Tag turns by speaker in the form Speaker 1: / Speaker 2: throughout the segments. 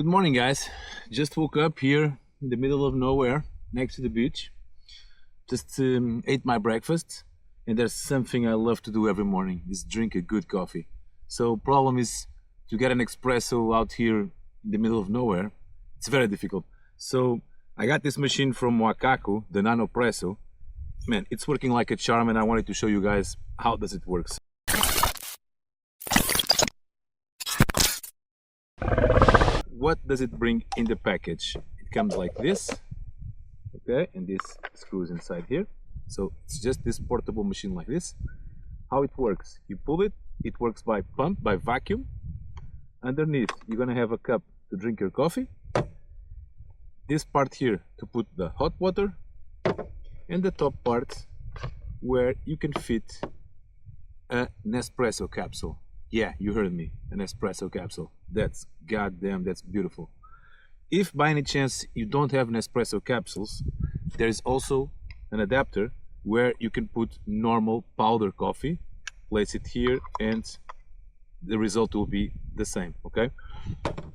Speaker 1: Good morning, guys. Just woke up here in the middle of nowhere next to the beach. Just ate my breakfast, and there's something I love to do every morning is drink a good coffee. So problem is to get an espresso out here in the middle of nowhere. It's very difficult. So I got this machine from Wacaco, the Nanopresso. Man, it's working like a charm, and I wanted to show you guys how does it work. What does it bring in the package? It comes like this, okay, and this screws inside here. So it's just this portable machine like this. How it works, you pull it, it works by pump, by vacuum. Underneath you're gonna have a cup to drink your coffee, this part here to put the hot water, and the top part where you can fit a Nespresso capsule. Yeah, you heard me, an espresso capsule. That's goddamn, that's beautiful. If by any chance you don't have Nespresso capsules, there is also an adapter where you can put normal powder coffee, place it here, and the result will be the same, okay?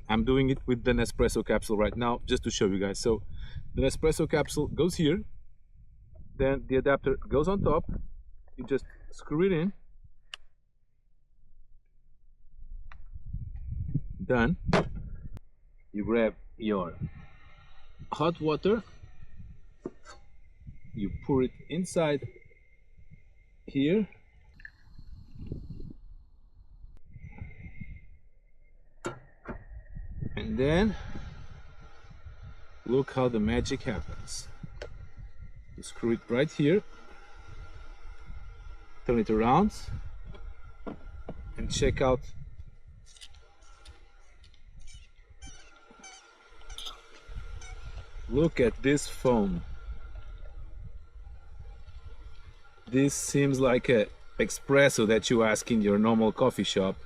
Speaker 1: I'm doing it with the Nespresso capsule right now, just to show you guys. So the Nespresso capsule goes here, then the adapter goes on top, you just screw it in, done. You grab your hot water, you pour it inside here, and then look how the magic happens. You screw it right here, turn it around, and check out. Look at this foam. This seems like an espresso that you ask in your normal coffee shop.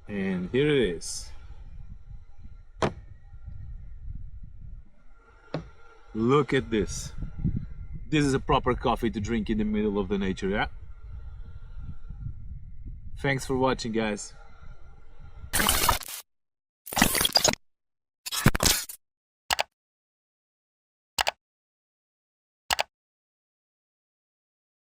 Speaker 1: And here it is. Look at this. This is a proper coffee to drink in the middle of the nature, yeah? Thanks for watching, guys.